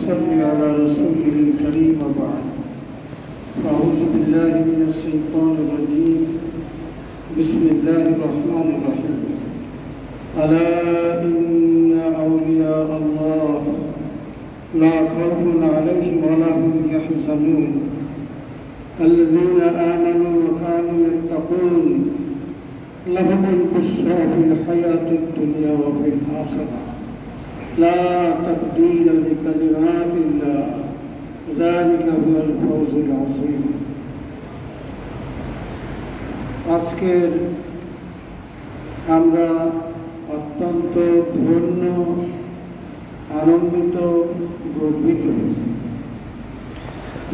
صل على رسوله الكريم وبعد. أعوذ بالله من الشيطان الرجيم. بسم الله الرحمن الرحيم. ألا إن أولياء الله لا خوف عليهم ولا هم يحزنون الذين آمنوا وكانوا يتقون لهم البشرى في الحياة الدنيا وفي الآخرة لا تبديل لكلمات الله ذلك هو الفوز العظيم. আজকের আমরা অত্যন্ত ধন্য, আনন্দিত, গর্বিত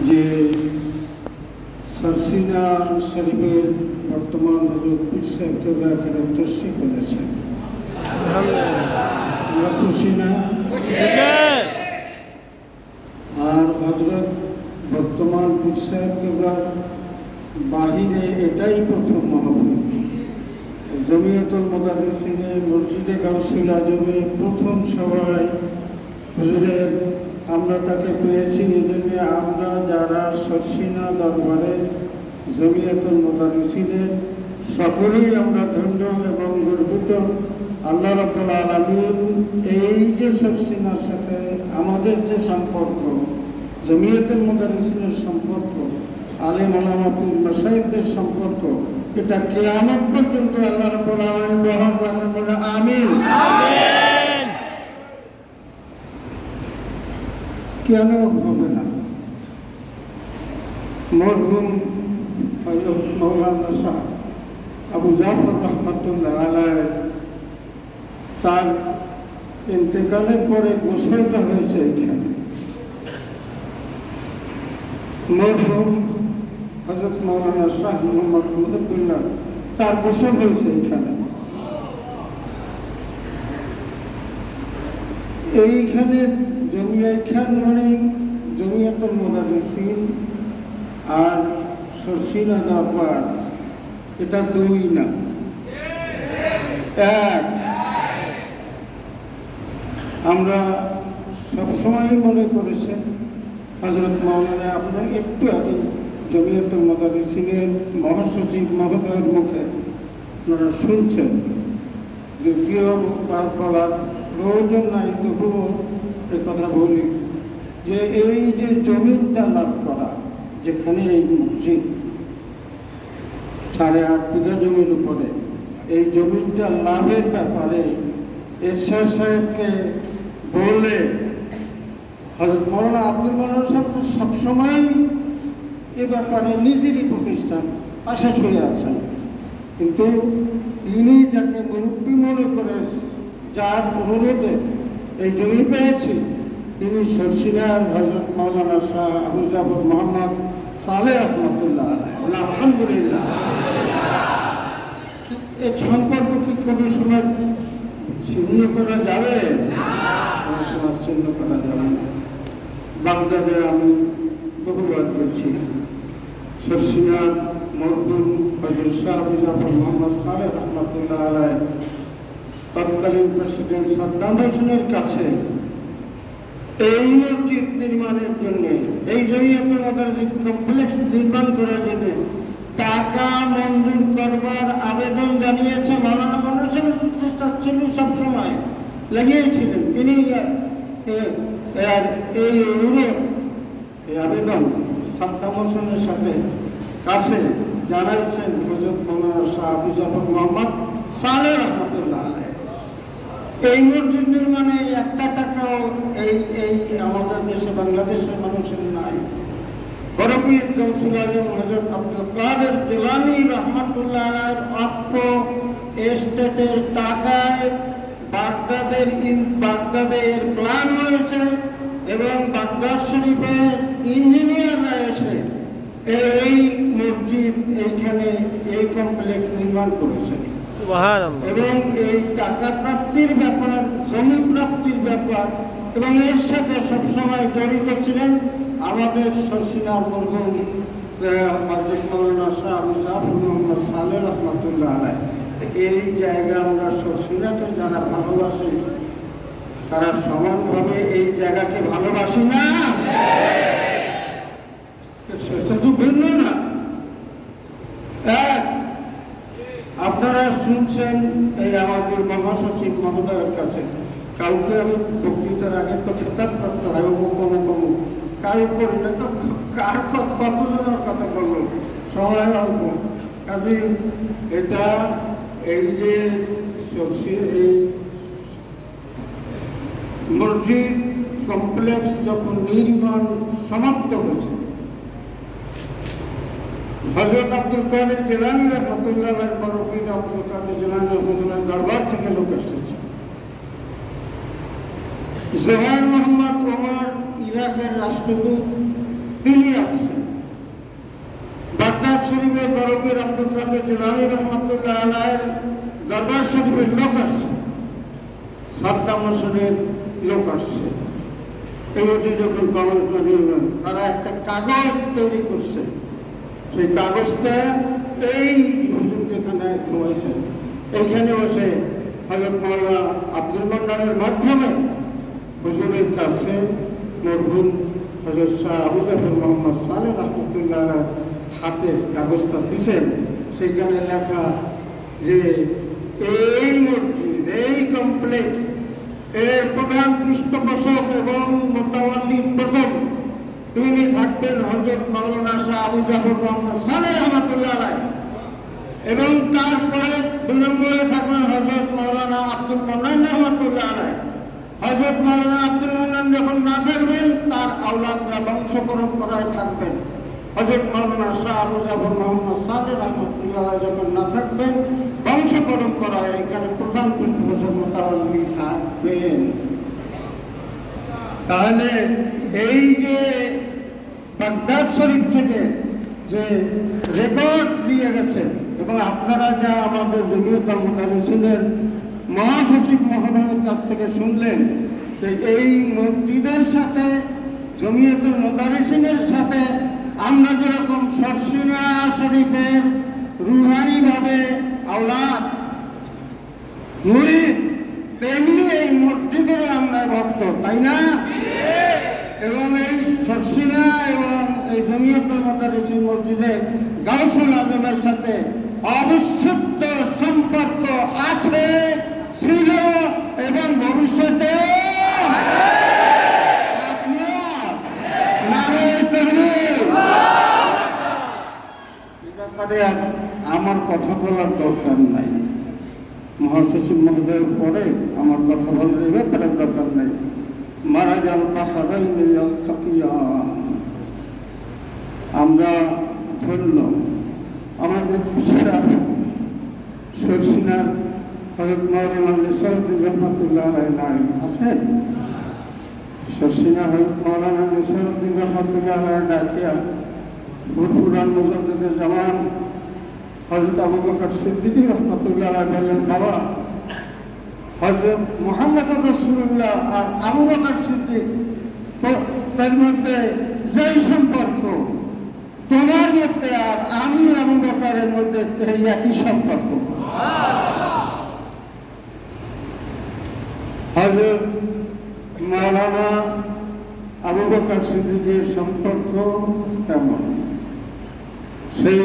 যে সরসিনা শরীফের বর্তমান হযরত পীর সাহেব কেবলা এখানে তশরিফ করেছেন। আমরা খুশি না? আর হযরত বর্তমান পীর সাহেব কেবলার বাহিরে এটাই প্রথম মাহফিল। জমিয়তুল মুদাররিসিনে মসজিদে গাউসুল আজমে প্রথম সভায় হুজুরের আমরা তাকে পেয়েছি। এজন্য আমরা যারা সরসিনা দরবারে জমিয়তুল মুদাররিসিনের সকলেই আমরা ধন্য এবং গর্বিত। আল্লাহ রাব্বুল আলামিন এই যে সরসিনার সাথে আমাদের যে সম্পর্ক, জমিয়তুল মুদাররিসিনের সম্পর্ক, আলেম ওলামা পীর মাশায়েখদের সম্পর্ক, এটা কিয়ামত পর্যন্ত আল্লাহ রাব্বুল আলামিন বহাল রাখেন, বলে আমিন। কেন হবে না? মরহুম হযরত মাওলানা শাহ আবু জাফর রহমাতুল্লাহ আলাইহি তার ইন্তেকালের পরে গোসলটা হয়েছে এখানে। মরহুম হযরত মাওলানা শাহ মুহাম্মদ মুহিবুল্লাহ তার গোসল হয়েছে এখানে। এইখানে জমিয়াখান মানে জমিয়তুল মুদাররিসিন আর সরসিনা দরবার, এটা দুই না, এক। আমরা সবসময় মনে করেছেন হযরত মাওলানা আপনার একটু আগে জমিয়তুল মুদাররিসিনের মহাসচিব মহোদয়ের মুখে আপনারা শুনছেন, যদিও বলার প্রয়োজন নাই, তবুও এ কথা বলি যে এই যে জমিনটা লাভ করা, যেখানে এই মসজিদ 8.5 বিঘা জমির উপরে, এই জমিনটা লাভের ব্যাপারে এরশাদ সাহেবকে বলে হযরত মাওলানা আব্দুল মান্নান সাহেব সবসময় এ ব্যাপারে নিজেরই প্রতিষ্ঠান আশা ছুঁয়ে আছেন, কিন্তু তিনি যাকে মুরব্বী মনে করে, যার অনুরোধে এই জমি পেয়েছি, তিনি সরসিনার হযরত মাওলানা শাহ আবু জাফর মোহাম্মদ সালেহ রহমাতুল্লাহ আলাইহি। আলহামদুলিল্লাহ। এই সম্পর্ক কি কোনো সময় ছিন্ন করা যাবে? কোনো সময় ছিন্ন করা যাবে না। বাগদাদে আমি বহুবার গেছি। সরসিনার মরহুম হযরত শাহ আবু জাফর মোহাম্মদ সালেহ রহমাতুল্লাহ আলাইহি তৎকালীন প্রেসিডেন্ট সাদ্দাম হোসেনের কাছে এই মসজিদ নির্মাণের জন্য, এই জমিয়তুল মুদাররিসিন কমপ্লেক্স নির্মাণ করার জন্য টাকা মঞ্জুর করবার আবেদন জানিয়েছে। মাওলানা মানুষের চেষ্টা ছিল, সবসময় লাগিয়েছিলেন তিনি। এই অনুরোধ, এই আবেদন সাদ্দাম হোসেনের সাথে কাছে জানাইছেন হযরত মাওলানা শাহ আবু জাফর মোহাম্মদ সালেহ রহমাতুল্লাহ আলাইহি। এই মসজিদ নির্মাণে একটা টাকাও এই আমাদের দেশে, বাংলাদেশের মানুষের নাই। বড় পীর গাউসুল আজম হযরত আব্দুল কাদের জিলানী রহমাতুল্লাহ আলাইহির অর্থ এস্টেটের টাকায় বাগদাদের প্ল্যান হয়েছে এবং বাগদাদ শরীফের ইঞ্জিনিয়াররা এসে এই মসজিদ এইখানে এই কমপ্লেক্স নির্মাণ করেছে। এবং এই টাকা প্রাপ্তির ব্যাপার, জমি প্রাপ্তির ব্যাপার, এবং এর সাথে সবসময় জড়িত ছিলেন আমাদের সরসিনার মরহুম হযরত মাওলানা শাহ আবু জাফর মোহাম্মদ সালেহ রহমাতুল্লাহ আলাইহি। এই জায়গা আমরা সরসিনাকে যারা ভালোবাসি তারা সমানভাবে এই জায়গাকে ভালোবাসি না, সেটা তো ভিন্ন না। আপনারা শুনছেন এই আমাদের মহাসচিব মহোদয়ের কাছে, কাউকে আমি বক্তৃতার আগে তো খেতাব করতে হয় অমুক অমুক অমুক, কার উপর এটা তো কার কতজনের কথা বললো, সময় অল্প। কাজে এটা এই যে এই মসজিদ কমপ্লেক্স যখন নির্মাণ সমাপ্ত হয়েছে, হযরত আব্দুল কাদের জিলানী রাহমাতুল্লাহ আলাইহির পরপীর আব্দুল কাদের জিলানী রাহমাতুল্লাহ দরবার থেকে লোক এসেছে। জোহার মোহাম্মদ ওমর ইরাকের রাষ্ট্রদূত তিনি আসছেন। বাগদাদ শরীফের পরপীর আব্দুল কাদের জিলানী রাহমাতুল্লাহ আলাইহির দরবার শরীফের লোক আসছে, সাদ্দাম হোসেনের লোক আসছে। এই বছর যখন তারা একটা কাগজ তৈরি করছে, সেই কাগজটা এই হুজুর যেখানে ঘুমাইছেন এইখানে বসে হযরত মাওলানা আব্দুল মান্নানের মাধ্যমে হুজুরের কাছে মরহুম হযরত শাহ আবু জাফর মোহাম্মদ সালেহ রাহমাতুল্লাহ হাতের কাগজটা দিচ্ছেন। সেইখানে লেখা যে এই মসজিদ, এই কমপ্লেক্স এর প্রধান পৃষ্ঠপোষক এবং মোতাওয়াল্লি প্রথম তিনি থাকবেন হযরত মাওলানা শাহ আবু জাফর মোহাম্মদ সালেহ রাহমাতুল্লাহ আলাইহি, এবং তারপরে 2 নম্বরে থাকবেন হযরত মাওলানা আব্দুল মান্নান রাহমাতুল্লাহ আলাইহি। হযরত মাওলানা আব্দুল মান্নান যখন না থাকবেন, তার আওলাদরা বংশ পরম্পরায় থাকবেন। হযরত মাওলানা শাহ আবু জাফর মোহাম্মদ সালেহ রাহমাতুল্লাহ আলাইহি যখন না থাকবেন, বংশ পরম্পরায় এখানে প্রধান পৃষ্ঠপোষক মোতাওয়াল্লি থাকবেন। তাহলে এই যে বাগদাদ শরীফ থেকে যে রেকর্ড দিয়ে গেছে, এবং আপনারা যা আমাদের জমিয়তুল মুদারিসিনের মহাসচিব মহোদয়ের কাছ থেকে শুনলেন, যে এই মসজিদের সাথে জমিয়তুল মুদারিসিনের সাথে আমরা যেরকম শর্ষিনা শরীফের রুহানিভাবে আওলাদ মুরিদ, তেমনি এই মসজিদের আমরা ভক্ত, তাই না? এবং এই শর্ষিনা এবং এই জমিয়তুল মুদারিসিন মসজিদের গাউসুল আজমের সাথে অবিচ্ছেদ্য সম্পর্ক আছে, ছিল এবং ভবিষ্যতে আমার কথা বলার দরকার নাই। মহাসচিব মহোদয়ের পরে আমার কথা বলার এই ব্যাপারে দরকার নাই। মারা যান পাহাড়াইনে আমরা ধন্য, আমাদের বিশ্বাস শর্ষিনার হযরত মাওলানা নিসারউদ্দিন রহমাতুল্লাহ আলাইহি নাই আছেন। শর্ষিনা হযরত মাওলানা নিসারউদ্দিন রহমাতুল্লাহ আলাইহি ডাকিয়া ভুরপুরান মুজাদ্দিদে জামান হযরত আবু বকর সিদ্দিক রহমাতুল্লাহ আলাইহি বললেন, বাবা হযরত মুহাম্মদুর রাসূলুল্লাহ আর আবু বকর সিদ্দিক তার মধ্যে যেই সম্পর্ক, তোমার মধ্যে আর আমি আবু বকরের মধ্যে এই একই সম্পর্ক। হযরত মাওলানা আবু বকর সিদ্দিকের সম্পর্ক কেমন, সেই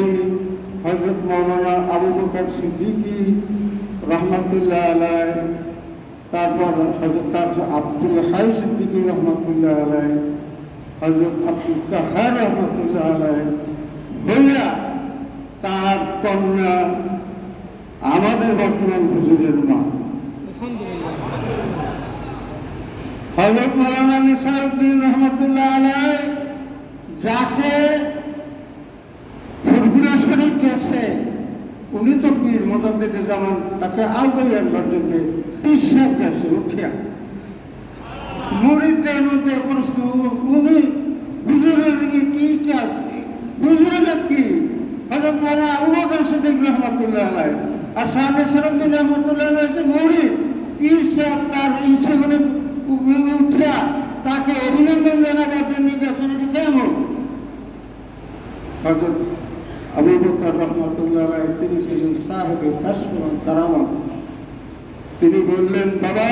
হযরত মাওলানা আবু বকর সিদ্দিকী রহমাতুল্লাহ আলাইহি, তারপর হযরত আব্দুল হাই সিদ্দিকী রহমাতুল্লাহ আলাইহি, হযরত আব্দুল কাহার রহমাতুল্লাহ আলাইহি হইয়া তার কন্যা আমাদের বর্তমান হুজুরের মা হযরত মাওলানা নিসারউদ্দিন রহমাতুল্লাহ আলাইহি, যাকে ফুরফুরা শরীফ গেছে, উনি তো পীর মুজাদ্দিদে জামান, তাকে আলবাইয়ার জন্য পিসাব গেছে উঠিয়া মুরিদদের মধ্যে প্রশ্ন, উনি হুজুরের দিকে কি কাজ, হুজুরের কি? হযরত মাওলানা আবু বকর সিদ্দিক রহমাতুল্লাহ আলাইহি আর শাহ নিসারউদ্দিন রহমাতুল্লাহ আলাইহি মুরিদ, পিসাব তার ইচ্ছেগুলো উঠিয়া তাকে অভিনন্দন জানাবার জন্য গেছেন। এটি কেমন? হযরত আবু বকর রহমাতুল্লাহ আলাইহি তিনি ছিলেন সাহেবে কাশফ ওয়াল কারামাত। তিনি বললেন, বাবা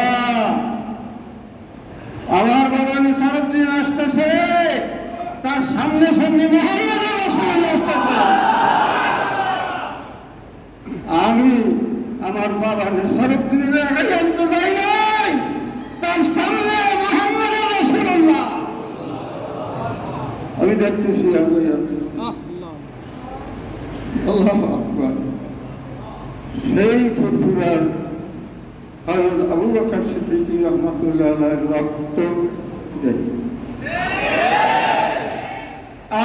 আমার বাবা নিসারউদ্দিন আসতেছে, তার সামনে সামনে মুহাম্মদ রাসূলুল্লাহ আসতেছে। আমি আমার বাবা নিসারউদ্দিনের আগে জানতে যাই নাই, তার সামনে মুহাম্মদ রাসূলুল্লাহ। আমি দেখতেছি, আমি যাচ্তেছি, আল্লাহু আকবার। সেই ফুরফুরার হযরত আবু বকর সিদ্দিক রাহমাতুল্লাহ আলাইহির রক্ত দেখি,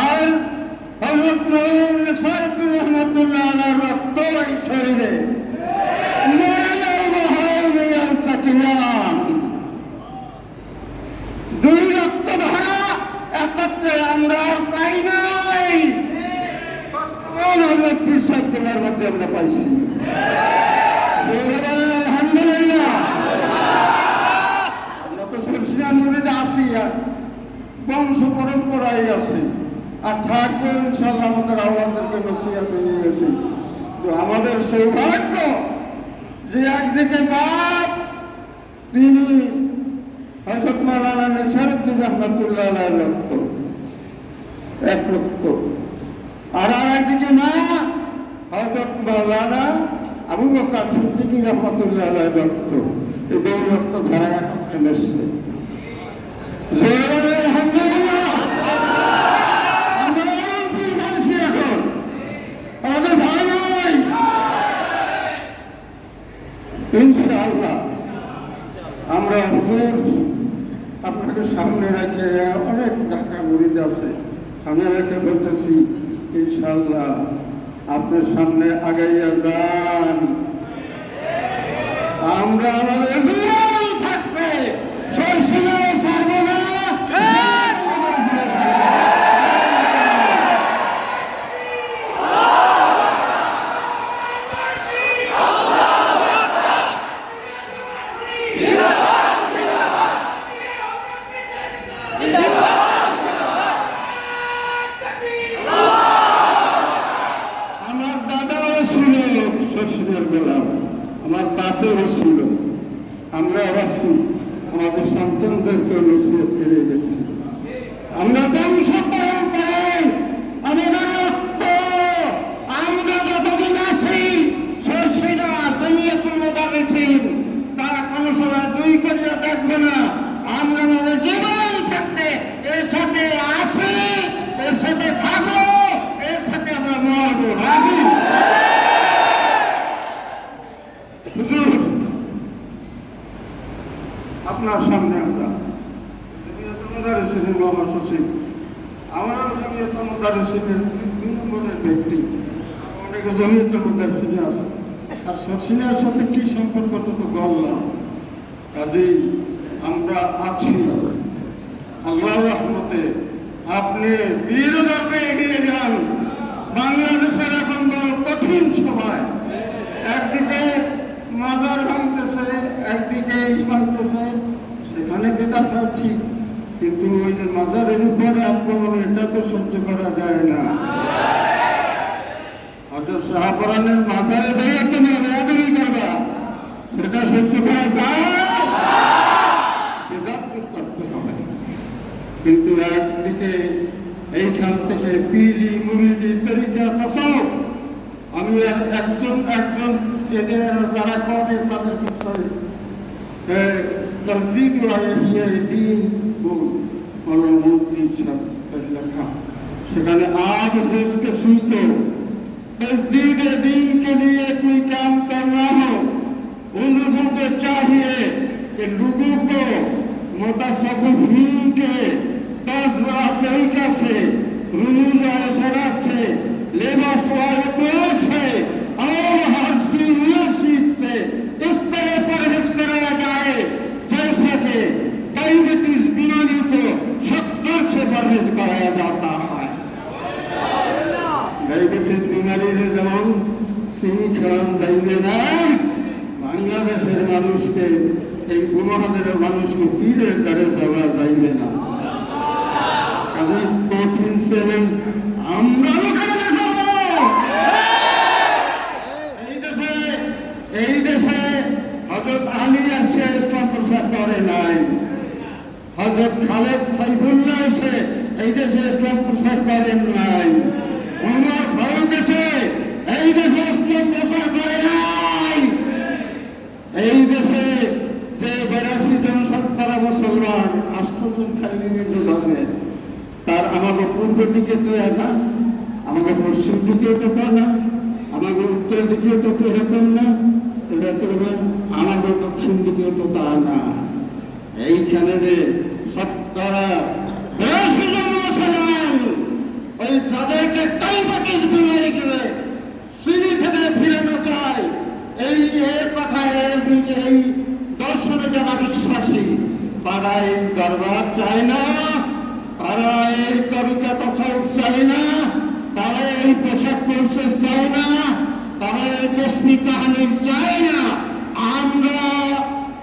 আর হযরত মাওলানা নিসারউদ্দিন রাহমাতুল্লাহ আলাইহির রক্ত এই শরীরে দুই রক্ত ধারা একত্রে আমরা আর পাই নাই। বর্তমান পীর সাহেব কেনার মধ্যে আমরা পাইছি। আলহামদুলিল্লাহ, আমরা তো সরসিনার মধ্যে আসি, বংশ পরম্পরায় আছে, আর থাকবো ইনশাল্লাহ। আমাদের আওয়াজদেরকে নসিহত নিয়ে গেছি। তো আমাদের সৌভাগ্য যে একদিকে বাপ তিনি হযরত মাওলানা নিসারউদ্দিন রাহমাতুল্লাহ আলাইহির রক্ত, এক রক্ত, আর একদিকে মা হযরত মাওলানা আবু বকর সিদ্দিক রাহমাতুল্লাহ আলাইহির রক্ত। এই দুই রক্ত ধারা একত্রে মিশছে। আলহামদুলিল্লাহ, আমরা পীর মানছি এখন, আমাদের ভয় নাই ইনশাআল্লাহ। আমরা হুজুর আপনাকে সামনে রেখে, অনেক ঢাকা মুরিদ আছে, সামনে রেখে বলতেছি ইনশাআল্লাহ আপনার সামনে আগাইয়া যান। আমরা আমাদের জীবন থাকবে সরসিনা ছাড়ব না। আমার দাদাও ছিল শশীদের গোলাম, আমার বাপেও ছিল। আমরা আছি, আমাদের সন্তানদেরকে নসিহত করে গেছি। আমরা বংশ পরম্পরায় আমাদের রক্ত, আমরা যতদিন আছি শশীরা দুনিয়াতুল মুদাররিসিন, তারা কোনো সময় দুই করিয়া দেখবে না। আমরা আমাদের জীবন থাকতে এর সাথে আসি, এর সাথে থাকবো, এর সাথে আমরা মরবো। রাজি হুজুর, আপনার সামনে আমরা জমিয়তুল মুদাররিসিনের মহাসচিব, আমরা জমিয়তুল মুদাররিসিনের 2 নম্বরের ব্যক্তি, অনেকে জমিয়তুল মুদাররিসিনে আছে। আর শশীনার সাথে কি সম্পর্ক তো বললাম। কাজেই আমরা আছি, আল্লাহর রহমতে আপনি বীরদর্পে এগিয়ে যান। বাংলাদেশের এখন বড় কঠিন সময়, একদিকে মাজার ভাঙতেছে, একদিকে ভাঙতেছে, সেখানে বেদাত ঠিক, কিন্তু ওই যে মাজারের উপরে আক্রমণ, এটা তো সহ্য করা যায় না। হযরত শাহপরানের মাজারে যাইয়া তুমি বেয়াদবি করবা, সেটা সহ্য করা যায়, বেদাত করতে হবে। কিন্তু একদিকে এইখান থেকে পীরি মুরিদি তরিকা তাসাউফ, আমি একজন এদের যারা করে তাদের বিষয়ে तस्दीक वाहिया दीन লেখা, সেখানে आप जिसके सीखो तस्दीक दीन के लिए कोई काम करना हो, उन लोगों को चाहिए कि लोगों को मुतसव्विफीन के तर्ज तरीका से, रुमूज इशारात से, लिबास वाले से और हर चीज से इस तरह परहेज कराया जाए जैसे कि डायबिटीज बीमारी को शक्कर से परहेज कराया जाता है। डायबिटीज बीमारी में যেমন চিনি খাওয়ান যাইবে না, বাংলাদেশের মানুষকে, এই উপমহাদেশের মানুষকে পীরের দ্বারে যাওয়া যাইবে না। কাজে কঠিন চ্যালেঞ্জ আমরা মোকাবেলা করব। এই দেশে হযরত আলী আসছে, ইসলাম প্রচার করে নাই। হযরত খালেদ সাইফুল্লাহ এসে এই দেশে ইসলাম প্রচার করেন নাই, ওমর ফারুক এসে এই দেশে ইসলাম প্রচার করে নাই। এই দেশে যে 82 জন সত্তারা মুসলমান, 8 জন খালি বিভিন্ন ধর্মের, তার আমাকে পূর্ব দিকে তো না, আমাকে পশ্চিম দিকেও তো তা না, আমাকে উত্তর দিকেও তো এরকম না, এটা তো আমাকে দক্ষিণ দিকেও তো তা না। এইখানে যে সত্তারা 82 জন মুসলমান, ওই যাদেরকে টাইবাটিস বিমারি করে সিঁড়ি থেকে ফিরানো চায়, এই এর কথা এই দর্শনে যারা বিশ্বাসী, তারা এই দরবার চায় না, তারা এই কবিতা তসাউফ চায় না, তারা এই পোশাক পরিচ্ছদ চায় না, তারা এই তসবি তাহলিল চায় না। আমরা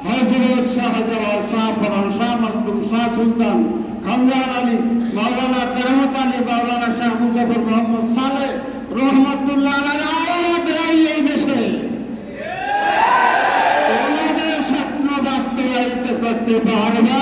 হযরত শাহজালাল, শাহ ফরান, শাহ মাকদুম, শাহ সুলতান, খানজাহান আলী, মাওলানা কেরামত আলী, মাওলানা শাহ মুজাফর মোহাম্মদ সালেহ রহমতুল্লাহ আলাইহি এই দেশে ওনাদের স্বপ্ন বাস্তবায়িত করতে পারবা।